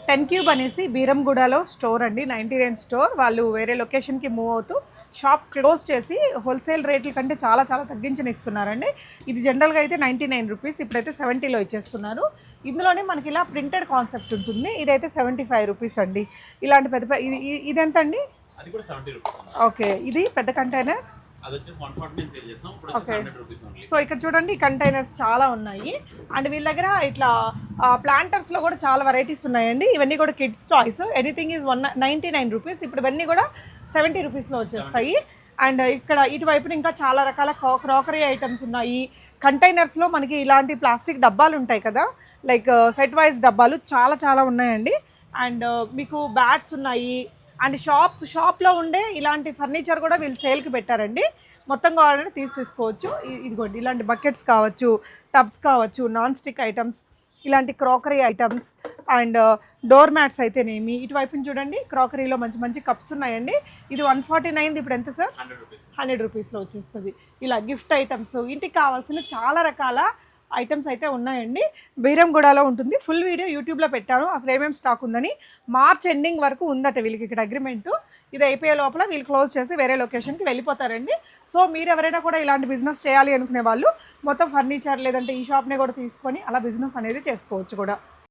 10 cube అనేసి బీరంగూడలో store అండి, 99 store. వాళ్ళు వేరే లొకేషన్కి మూవ్ అవుతూ షాప్ క్లోజ్ చేసి హోల్సేల్ రేట్ల కంటే చాలా చాలా తగ్గించని ఇస్తున్నారండి. ఇది జనరల్గా అయితే 99 రూపీస్, ఇప్పుడైతే 70లో ఇచ్చేస్తున్నారు. ఇందులోనే మనకి ఇలా ప్రింటెడ్ కాన్సెప్ట్ ఉంటుంది. ఇదైతే 75 రూపీస్ అండి. ఇలాంటి పెద్ద ఇది ఎంత అండి? అది కూడా 70 రూపీస్. ఓకే, ఇది పెద్ద కంటైనర్. అది వచ్చేసి 149 సేల్ చేస్తాం. ఇప్పుడు వచ్చేసి 100 రూపీస్ ఓన్లీ. సో ఇక్కడ చూడండి కంటైనర్స్ చాలా ఉన్నాయి. అండ్ వీళ్ళ దగ్గర ఇట్లా ప్లాంటర్స్లో కూడా చాలా వెరైటీస్ ఉన్నాయండి. ఇవన్నీ కూడా kids toys. Anything is 199 rupees. ఇప్పుడు ఇవన్నీ కూడా 70 రూపీస్లో వచ్చేస్తాయి. అండ్ ఇక్కడ ఇటువైపున ఇంకా చాలా రకాల క్రాకరీ ఐటమ్స్ ఉన్నాయి. కంటైనర్స్లో మనకి ఇలాంటి ప్లాస్టిక్ డబ్బాలు ఉంటాయి కదా, లైక్ సెట్ వైజ్ డబ్బాలు చాలా చాలా ఉన్నాయండి. అండ్ మీకు బ్యాట్స్ ఉన్నాయి. అండ్ షాప్లో ఉండే ఇలాంటి ఫర్నిచర్ కూడా వీళ్ళు సేల్కి పెట్టారండి. మొత్తం కావాలంటే తీసుకోవచ్చు. ఇదిగోండి ఇలాంటి బకెట్స్ కావచ్చు, టబ్స్ కావచ్చు, నాన్ స్టిక్ ఐటమ్స్, ఇలాంటి crockery items and door mats అయితేనేమి. ఇటువైపుని చూడండి క్రాకరీలో మంచి మంచి కప్స్ ఉన్నాయండి. ఇది 149, ఇప్పుడు ఎంత సార్? 100 రూపీస్లో వచ్చేస్తుంది. ఇలా గిఫ్ట్ ఐటమ్స్, ఇంటికి కావాల్సిన చాలా రకాల ఐటమ్స్ అయితే ఉన్నాయండి. బీరంగూడలో ఉంటుంది. ఫుల్ వీడియో యూట్యూబ్లో పెట్టాను అసలు ఏమేమి స్టాక్ ఉందని. మార్చ్ ఎండింగ్ వరకు ఉందట వీళ్ళకి ఇక్కడ అగ్రిమెంటు. ఇది అయిపోయే లోపల వీళ్ళు క్లోజ్ చేసి వేరే లొకేషన్కి వెళ్ళిపోతారండి. సో మీరు ఎవరైనా కూడా ఇలాంటి బిజినెస్ చేయాలి అనుకునే వాళ్ళు మొత్తం ఫర్నిచర్ లేదంటే ఈ షాప్ని కూడా తీసుకొని అలా బిజినెస్ అనేది చేసుకోవచ్చు కూడా.